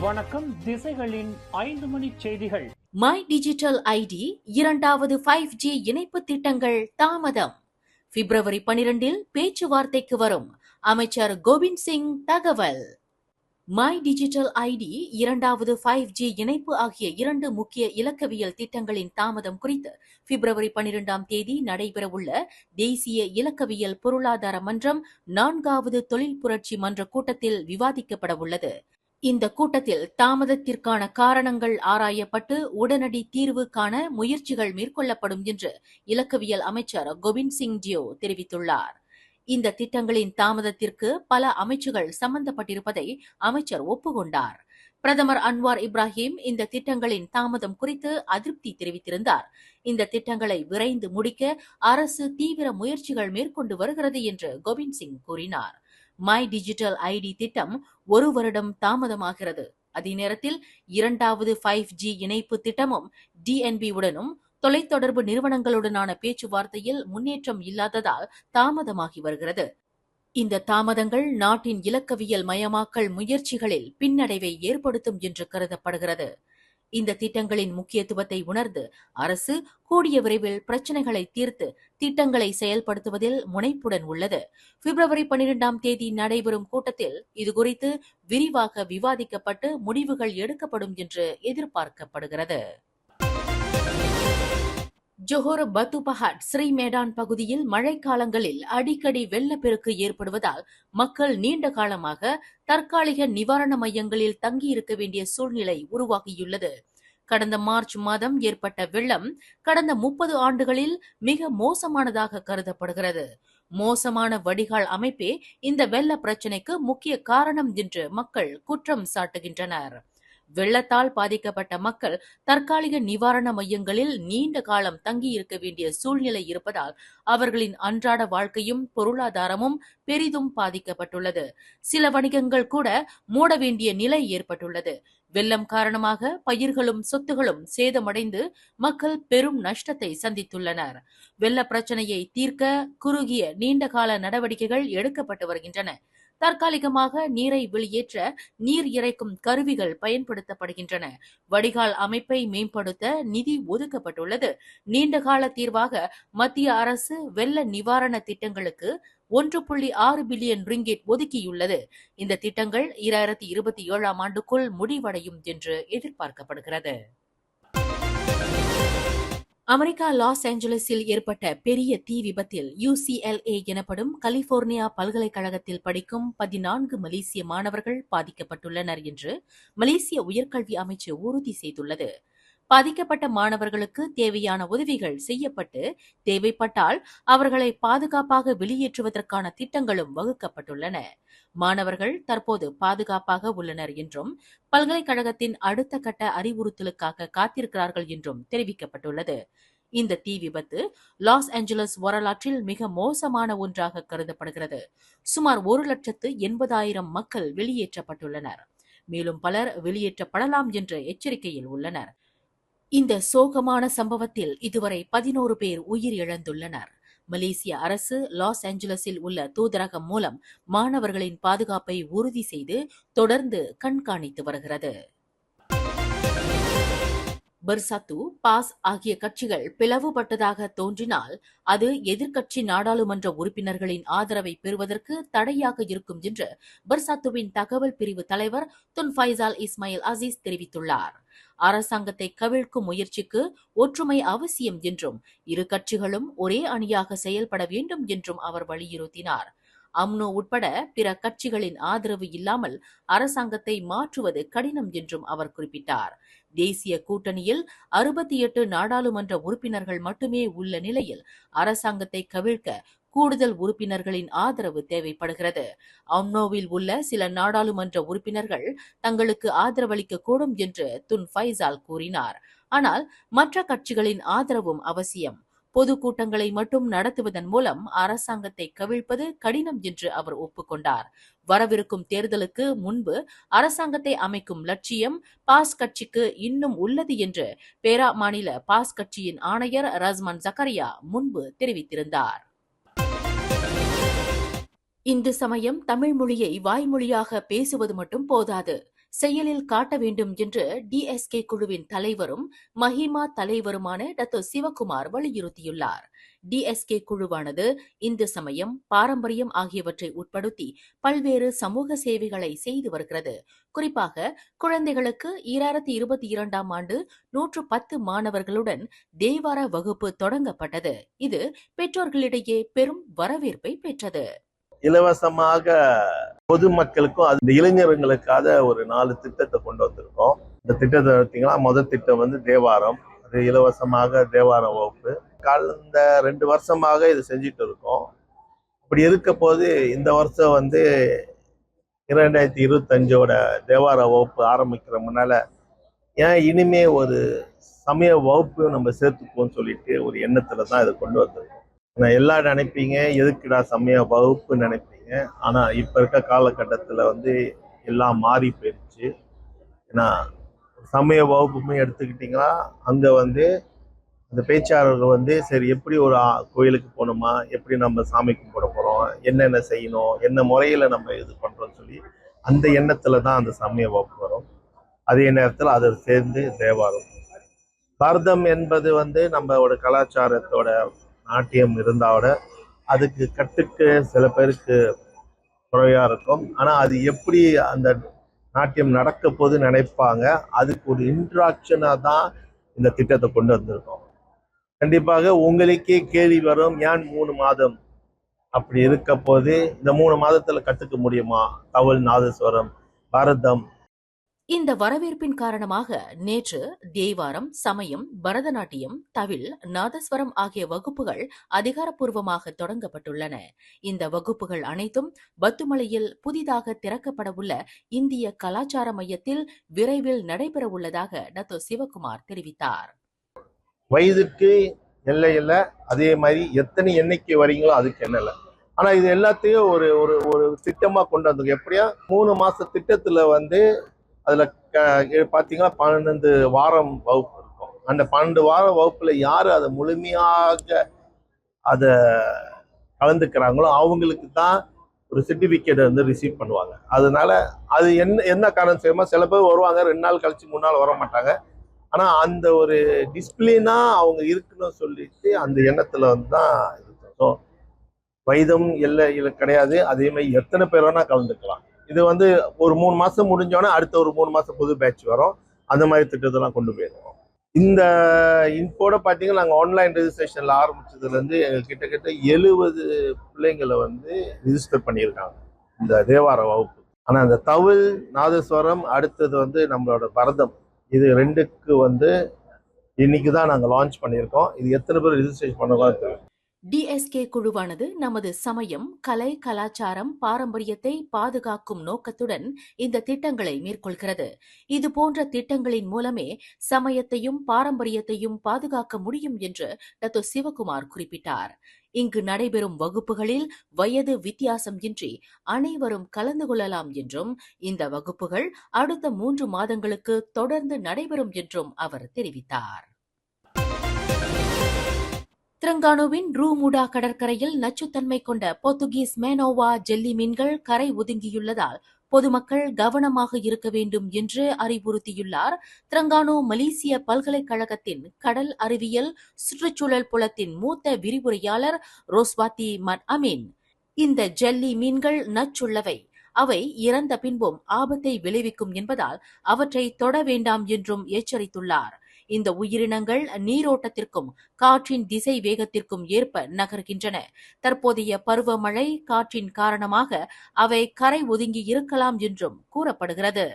வணக்கம். திசைகளின் 5 மணி செய்திகள். My digital ID இரண்டாவது 5G இணைப்பு திட்டங்கள் தாமதம். பிப்ரவரி 12 பேச்சுவார்த்தைக்கு வரும் அமைச்சர் கோவிந்த் சிங் தகவல். மை டிஜிட்டல் ஐடி இரண்டாவது 5G இணைப்பு ஆகிய இரண்டு முக்கிய இலக்கவியல் திட்டங்களின் தாமதம் குறித்து பிப்ரவரி 12 நடைபெறவுள்ள தேசிய இலக்கவியல் பொருளாதார மன்றம் 4வது தொழில் புரட்சி மன்ற கூட்டத்தில் விவாதிக்கப்பட உள்ளது. இந்த கூட்டத்தில் தாமதத்திற்கான காரணங்கள் ஆராயப்பட்டு உடனடி தீர்வு காண முயற்சிகள் மேற்கொள்ளப்படும் என்று இலக்கவியல் அமைச்சர் கோவிந்த் சிங் டியோ தெரிவித்துள்ளார். இந்த திட்டங்களின் தாமதத்திற்கு பல அமைச்சுகள் சம்பந்தப்பட்டிருப்பதை அமைச்சர் ஒப்புக்கொண்டார். பிரதமர் அன்வார் இப்ராஹிம் இந்த திட்டங்களின் தாமதம் குறித்து அதிருப்தி தெரிவித்திருந்தார். இந்த திட்டங்களை விரைந்து முடிக்க அரசு தீவிர முயற்சிகள் மேற்கொண்டு வருகிறது என்று கோவிந்த் சிங் கூறினார். மை டிஜிட்டல் ஐடி திட்டம் 1 வருடம் தாமதமாகிறது. அதே நேரத்தில் இரண்டாவது 5G இணைப்பு திட்டமும் DNB உடனும் தொலைத்தொடர்பு நிறுவனங்களுடனான பேச்சுவார்த்தையில் முன்னேற்றம் இல்லாததால் தாமதமாகி வருகிறது. இந்த தாமதங்கள் நாட்டின் இலக்கவியல் மயமாக்கல் முயற்சிகளில் பின்னடைவை ஏற்படுத்தும் என்று கருதப்படுகிறது. இந்த திட்டங்களின் முக்கியத்துவத்தை உணர்ந்து அரசு கூடிய விரைவில் பிரச்சினைகளை தீர்த்து திட்டங்களை செயல்படுத்துவதில் முனைப்புடன் உள்ளது. பிப்ரவரி 12 நடைபெறும் கூட்டத்தில் இதுகுறித்து விரிவாக விவாதிக்கப்பட்டு முடிவுகள் எடுக்கப்படும் என்று எதிர்பார்க்கப்படுகிறது. ஜோஹர் பத்துபஹாட் ஸ்ரீ மேடான் பகுதியில் மழைக்காலங்களில் அடிக்கடி வெள்ளப்பெருக்கு ஏற்படுவதால் மக்கள் நீண்ட காலமாக தற்காலிக நிவாரண மையங்களில் தங்கியிருக்க வேண்டிய சூழ்நிலை உருவாகியுள்ளது. கடந்த மார்ச் மாதம் ஏற்பட்ட வெள்ளம் கடந்த 30 ஆண்டுகளில் மிக மோசமானதாக கருதப்படுகிறது. மோசமான வடிகால் அமைப்பே இந்த வெள்ள பிரச்சினைக்கு முக்கிய காரணம் என்று மக்கள் குற்றம் சாட்டுகின்றனர். வெள்ளத்தால் பாதிக்கப்பட்ட மக்கள் தற்காலிக நிவாரண மையங்களில் நீண்ட காலம் தங்கியிருக்க வேண்டிய சூழ்நிலை இருப்பதால் அவர்களின் அன்றாட வாழ்க்கையும் பொருளாதாரமும் பெரிதும் பாதிக்கப்பட்டுள்ளது. சில வணிகங்கள் கூட மூட வேண்டிய நிலை ஏற்பட்டுள்ளது. வெள்ளம் காரணமாக பயிர்களும் சொத்துகளும் சேதமடைந்து மக்கள் பெரும் நஷ்டத்தை சந்தித்துள்ளனர். வெள்ள பிரச்சனையை தீர்க்க குறுகிய நீண்டகால நடவடிக்கைகள் எடுக்கப்பட்டு வருகின்றன. தற்காலிகமாக நீரை வெளியேற்ற நீர் இறைக்கும் கருவிகள் பயன்படுத்தப்படுகின்றன. வடிகால் அமைப்பை மேம்படுத்த நிதி ஒதுக்கப்பட்டுள்ளது. நீண்டகால தீர்வாக மத்திய அரசு வெள்ள நிவாரண திட்டங்களுக்கு 1.6 பில்லியன் ரிங்கிட் ஒதுக்கியுள்ளது. இந்த திட்டங்கள் 2027 ஆண்டுக்குள் முடிவடையும் என்று எதிர்பார்க்கப்படுகிறது. அமெரிக்கா லாஸ் ஏஞ்சலஸில் ஏற்பட்ட பெரிய தீ விபத்தில் UCLA எனப்படும் கலிபோர்னியா பல்கலைக்கழகத்தில் படிக்கும் 14 மலேசிய மாணவர்கள் பாதிக்கப்பட்டுள்ளனர் என்று மலேசிய உயர்கல்வி அமைச்சு உறுதி செய்துள்ளது. பாதிக்கப்பட்ட மாணவர்களுக்கு தேவையான உதவிகள் செய்யப்பட்டு தேவைப்பட்டால் அவர்களை பாதுகாப்பாக வெளியேற்றுவதற்கான திட்டங்களும் வகுக்கப்பட்டுள்ளன. மாணவர்கள் தற்போது பாதுகாப்பாக உள்ளனர் என்றும் பல்கலைக்கழகத்தின் அடுத்த கட்ட அறிவுறுத்தலுக்காக காத்திருக்கிறார்கள் என்றும் தெரிவிக்கப்பட்டுள்ளது. இந்த தீ விபத்து லாஸ் ஏஞ்சலஸ் வரலாற்றில் மிக மோசமான ஒன்றாக கருதப்படுகிறது. சுமார் 1,80,000 மக்கள் வெளியேற்றப்பட்டுள்ளனர். மேலும் பலர் வெளியேற்றப்படலாம் என்ற எச்சரிக்கையில் உள்ளனர். இந்த சோகமான சம்பவத்தில் இதுவரை 11 பேர் உயிரிழந்துள்ளனர். மலேசிய அரசு லாஸ் ஏஞ்சலஸில் உள்ள தூதரகம் மூலம் மாணவர்களின் பாதுகாப்பை உறுதி செய்து தொடர்ந்து கண்காணித்து வருகிறது. பெர்சாத்து, பாஸ் ஆகிய கட்சிகள் பிளவுபட்டதாக தோன்றினால் அது எதிர்க்கட்சி நாடாளுமன்ற உறுப்பினர்களின் ஆதரவை பெறுவதற்கு தடையாக இருக்கும் என்று பெர்சாத்துவின் தகவல் பிரிவு தலைவர் துன் ஃபைசால் இஸ்மாயில் அசீஸ் தெரிவித்துள்ளார். அரசாங்கத்தை கவிழ்க்கும் முயற்சிக்கு ஒற்றுமை அவசியம் என்றும் இரு கட்சிகளும் ஒரே அணியாக செயல்பட வேண்டும் என்றும் அவர் வலியுறுத்தினார். அம்னோ உட்பட பிற கட்சிகளின் ஆதரவு இல்லாமல் அரசாங்கத்தை மாற்றுவது கடினம் என்றும் அவர் குறிப்பிட்டார். தேசிய கூட்டணியில் 68 நாடாளுமன்ற உறுப்பினர்கள் மட்டுமே உள்ள நிலையில் அரசாங்கத்தை கவிழ்க்க கூடுதல் உறுப்பினர்களின் ஆதரவு தேவைப்படுகிறது. அம்னோவில் உள்ள சில நாடாளுமன்ற உறுப்பினர்கள் தங்களுக்கு ஆதரவளிக்க கூடும் என்று துன் ஃபைசால் கூறினார். ஆனால் மற்ற கட்சிகளின் ஆதரவும் அவசியம். பொதுக்கூட்டங்களை மட்டும் நடத்துவதன் மூலம் அரசாங்கத்தை கவிழ்ப்பது கடினம் என்று அவர் ஒப்புக்கொண்டார். வரவிருக்கும் தேர்தலுக்கு முன்பு அரசாங்கத்தை அமைக்கும் லட்சியம் பாஸ் கட்சிக்கு இன்னும் உள்ளது என்று பேரா மாநில பாஸ் கட்சியின் ஆணையர் ரஸ்மான் ஜக்கரியா முன்பு தெரிவித்திருந்தார். இந்து சமயம் தமிழ் மொழியை வாய்மொழியாக பேசுவது மட்டும் போதாது. செயலில் காட்ட வேண்டும் என்று டிஎஸ்கே குழுவின் தலைவரும் மஹிமா தலைவருமான டாக்டர் சிவகுமார் வலியுறுத்தியுள்ளார். டிஎஸ்கே குழுவானது இந்து சமயம், பாரம்பரியம் ஆகியவற்றை உட்படுத்தி பல்வேறு சமூக சேவைகளை செய்து வருகிறது. குறிப்பாக குழந்தைகளுக்கு 2022ஆம் ஆண்டு 110 மாணவர்களுடன் தேவார வகுப்பு தொடங்கப்பட்டது. இது பெற்றோர்களிடையே பெரும் வரவேற்பை பெற்றது. இலவசமாக பொதுமக்களுக்கும் அந்த இளைஞர்களுக்காக ஒரு 4 திட்டத்தை கொண்டு வந்திருக்கோம். இந்த திட்டத்தை பார்த்தீங்கன்னா முதல் திட்டம் வந்து தேவாரம், அது இலவசமாக தேவார வகுப்பு. கடந்த 2 வருஷமாக இது செஞ்சுட்டு இருக்கோம். அப்படி இருக்க போது இந்த வருஷம் வந்து 2025ஓட தேவார வகுப்பு ஆரம்பிக்கிற முன்னால ஏன் இனிமே ஒரு சமய வகுப்பு நம்ம சேர்த்துக்குவோம்னு சொல்லிட்டு ஒரு எண்ணத்துல தான் இதை கொண்டு வந்திருக்கோம். நான் எல்லாரும் நினைப்பீங்க எதுக்குடா சமய வகுப்பு நினைப்பீங்க. ஆனா இப்ப இருக்க காலகட்டத்துல வந்து எல்லாம் மாறி போயிடுச்சு. ஏன்னா சமய வகுப்புமே எடுத்துக்கிட்டீங்கன்னா அங்க வந்து அந்த பேச்சாளர்கள் வந்து சரி எப்படி ஒரு கோயிலுக்கு போகணுமா, எப்படி நம்ம சாமி கும்பிட போறோம், என்னென்ன செய்யணும், என்ன முறையில நம்ம இது பண்றோம்னு சொல்லி அந்த எண்ணத்துல தான் அந்த சமய வகுப்பு வரும். அதே நேரத்தில் அதை சேர்ந்து தேவாரம். பரதம் என்பது வந்து நம்மளோட கலாச்சாரத்தோட நாட்டியம் இருந்தாவோட அதுக்கு கட்டுக்கு சில பேருக்கு குறையா இருக்கும். ஆனா அது எப்படி அந்த நாட்டியம் நடக்க போது நினைப்பாங்க. அதுக்கு ஒரு இன்ட்ராக்ஷனா தான் இந்த திட்டத்தை கொண்டு வந்திருக்கோம். கண்டிப்பாக உங்களுக்கே கேள்வி வரும், ஏன் 3 மாதம் அப்படி இருக்க போது இந்த 3 மாதத்துல கத்துக்க முடியுமா தவில், நாதஸ்வரம், பரதம்? இந்த வரவேற்பின் காரணமாக நேற்று தேவாரம், சமயம், பரதநாட்டியம், தவில், நாதஸ்வரம் ஆகிய வகுப்புகள் அதிகாரப்பூர்வமாக தொடங்கப்பட்டுள்ளன. இந்த வகுப்புகள் அனைத்தும் பத்துமலையில் புதிதாக திறக்கப்படவுள்ள இந்திய கலாச்சார மையத்தில் விரைவில் நடைபெறவுள்ளதாக டாக்டர் சிவகுமார் தெரிவித்தார். வயதுக்கு எல்லை இல்லை, அதே மாதிரி எத்தனை எண்ணிக்கை வரீங்களோ அதுக்கு என்ன இல்லை. ஆனா இது எல்லாத்தையும் ஒரு ஒரு ஒரு திட்டமா கொண்டு வந்திருக்கோம். எப்படியா 3 மாச திட்டத்துல வந்து அதுல பாத்தீங்கன்னா 12 வாரம் வகுப்பு இருக்கும். அந்த 12 வாரம் வகுப்புல யாரு அதை முழுமையாக அதை கலந்துக்கிறாங்களோ அவங்களுக்கு தான் ஒரு சர்டிபிகேட் வந்து ரிசீவ் பண்ணுவாங்க. அதனால அது என்ன காரணம் செய்யுமா, சில பேர் வருவாங்க 2 நாள் கழிச்சு 3 நாள் வர மாட்டாங்க. ஆனா அந்த ஒரு டிசிப்ளினா அவங்க இருக்கணும்னு சொல்லிட்டு அந்த எண்ணத்துல வந்து தான் இருக்கும். வயதும் எல்லை கிடையாது, அதே மாதிரி எத்தனை பேர் வேணா கலந்துக்கலாம். இது வந்து ஒரு 3 மாசம் முடிஞ்சோன்னா அடுத்த ஒரு 3 மாசம் புது பேட்ச் வரும். அந்த மாதிரி திட்டத்தெல்லாம் கொண்டு போயிருவோம். இந்த இப்போட பார்த்தீங்கன்னா நாங்கள் ஆன்லைன் ரெஜிஸ்ட்ரேஷன்ல ஆரம்பிச்சதுலேருந்து எங்கள் கிட்டத்தட்ட 70 பிள்ளைங்களை வந்து ரிஜிஸ்டர் பண்ணியிருக்காங்க இந்த தேவார வகுப்பு. ஆனால் அந்த தவில், நாதஸ்வரம், அடுத்தது வந்து நம்மளோட பரதம், இது 2க்கு வந்து இன்னைக்கு தான் நாங்கள் லான்ச் பண்ணியிருக்கோம். இது எத்தனை பேர் ரிஜிஸ்ட்ரேஷன் பண்ணதான் தெரியும். டிஎஸ்கே குழுவானது நமது சமயம், கலை, கலாச்சாரம், பாரம்பரியத்தை பாதுகாக்கும் நோக்கத்துடன் இந்த திட்டங்களை மேற்கொள்கிறது. இதுபோன்ற திட்டங்களின் மூலமே சமயத்தையும் பாரம்பரியத்தையும் பாதுகாக்க முடியும் என்று டாக்டர் சிவகுமார் குறிப்பிட்டார். இங்கு நடைபெறும் வகுப்புகளில் வயது வித்தியாசம் இன்றி அனைவரும் கலந்து கொள்ளலாம் என்றும் இந்த வகுப்புகள் அடுத்த 3 மாதங்களுக்கு தொடர்ந்து நடைபெறும் என்றும் அவர் தெரிவித்தார். திரங்கானுவின் ரூமுடா கடற்கரையில் நச்சுத்தன்மை கொண்ட போர்த்துகீஸ் மேனோவா ஜெல்லி மீன்கள் கரை ஒதுங்கியுள்ளதால் பொதுமக்கள் கவனமாக இருக்க வேண்டும் என்று அறிவுறுத்தியுள்ளார் திரங்கானு மலேசிய பல்கலைக்கழகத்தின் கடல் அறிவியல் சுற்றுச்சூழல் புலத்தின் மூத்த விரிவுரையாளர் ரோஸ்வாதி மட் அமீன். இந்த ஜெல்லி மீன்கள் நச்சுள்ளவை, அவை இறந்த பின்பும் ஆபத்தை விளைவிக்கும் என்பதால் அவற்றை தொட வேண்டாம் என்றும் எச்சரித்துள்ளார். இந்த உயிரினங்கள் நீரோட்டத்திற்கும் காற்றின் திசை வேகத்திற்கும் ஏற்ப நகர்கின்றன. தற்போதைய பருவமழை காற்றின் காரணமாக அவை கரை ஒதுங்கி இருக்கலாம் என்றும் கூறப்படுகிறது.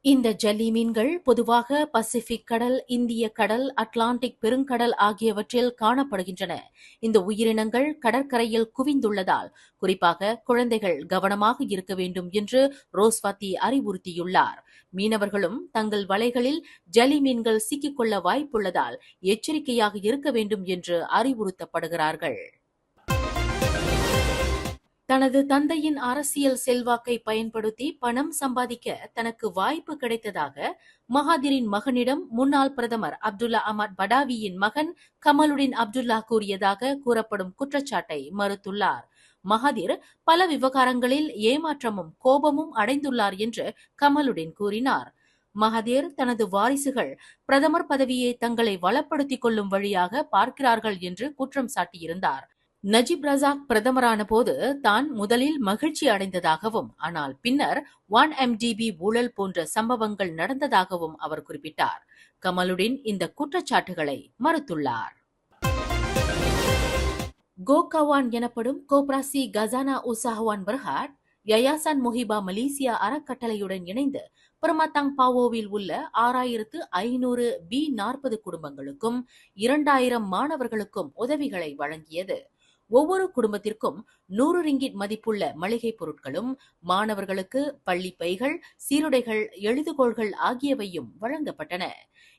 இந்த ஜல்லி மீன்கள் பொதுவாக பசிபிக் கடல், இந்திய கடல், அட்லாண்டிக் பெருங்கடல் ஆகியவற்றில் காணப்படுகின்றன. இந்த உயிரினங்கள் கடற்கரையில் குவிந்துள்ளதால் குறிப்பாக குழந்தைகள் கவனமாக இருக்க வேண்டும் என்று ரோஸ்வாதி அறிவுறுத்தியுள்ளார். மீனவர்களும் தங்கள் வலைகளில் ஜல்லி மீன்கள் சிக்கிக்கொள்ள வாய்ப்புள்ளதால் எச்சரிக்கையாக இருக்க வேண்டும் என்று அறிவுறுத்தப்படுகிறார்கள். தனது தந்தையின் அரசியல் செல்வாக்கை பயன்படுத்தி பணம் சம்பாதிக்க தனக்கு வாய்ப்பு கிடைத்ததாக மகாதிரின் மகனிடம் முன்னாள் பிரதமர் அப்துல்லா அஹ்மத் படாவியின் மகன் கமலுடின் அப்துல்லா கூறியதாக கூறப்படும் குற்றச்சாட்டை மறுத்துள்ளார். மகாதீர் பல விவகாரங்களில் ஏமாற்றமும் கோபமும் அடைந்துள்ளார் என்று கமலுடன் கூறினார். மகாதீர் தனது வாரிசுகள் பிரதமர் பதவியை தங்களை வளப்படுத்திக் கொள்ளும் வழியாக பார்க்கிறார்கள் என்று குற்றம் சாட்டியிருந்தார். நஜீப் ரசாக் பிரதமரான போது தான் முதலில் மகிழ்ச்சி அடைந்ததாகவும், ஆனால் பின்னர் 1MDB ஊழல் போன்ற சம்பவங்கள் நடந்ததாகவும் அவர் குறிப்பிட்டார். கமலுடன் இந்த குற்றச்சாட்டுகளை மறுத்துள்ளார். கோகவான் எனப்படும் கோப்ராசி கசானா உசாஹவான் பர்ஹாட் யயாசான் மொஹிபா மலேசியா அறக்கட்டளையுடன் இணைந்து பெர்மத்தாங் பாவோவில் உள்ள 6500 B40 குடும்பங்களுக்கும் 2000 மாணவர்களுக்கும் உதவிகளை வழங்கியது. ஒவ்வொரு குடும்பத்திற்கும் 100 ரிங்கிட் மதிப்புள்ள மளிகை பொருட்களும், மாணவர்களுக்கு பள்ளி பைகள், சீருடைகள், எழுதுகோள்கள் ஆகியவையும் வழங்கப்பட்டன.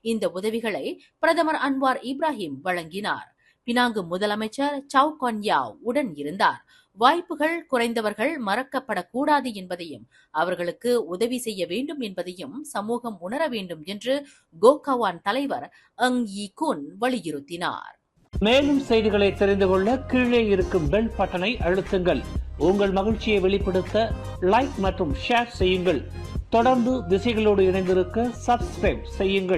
இந்த உதவிகளை பிரதமர் அன்வார் இப்ராஹிம் வழங்கினார். பினாங்கு முதலமைச்சர் சவ் கொன் யாவ் உடன் இருந்தார். வாய்ப்புகள் குறைந்தவர்கள் மறக்கப்படக்கூடாது என்பதையும், அவர்களுக்கு உதவி செய்ய வேண்டும் என்பதையும் சமூகம் உணர வேண்டும் என்று கோகவான் தலைவர் அங் யி குன் வலியுறுத்தினார். மேலும் செய்திகளை தெரிந்து கொள்ள கீழே இருக்கும் பெல் பட்டனை அழுத்துங்கள். உங்கள் மகிழ்ச்சியை வெளிப்படுத்த லைக் மற்றும் ஷேர் செய்யுங்கள். தொடர்ந்து திசைகளோடு இணைந்திருக்க சப்ஸ்கிரைப் செய்யுங்கள்.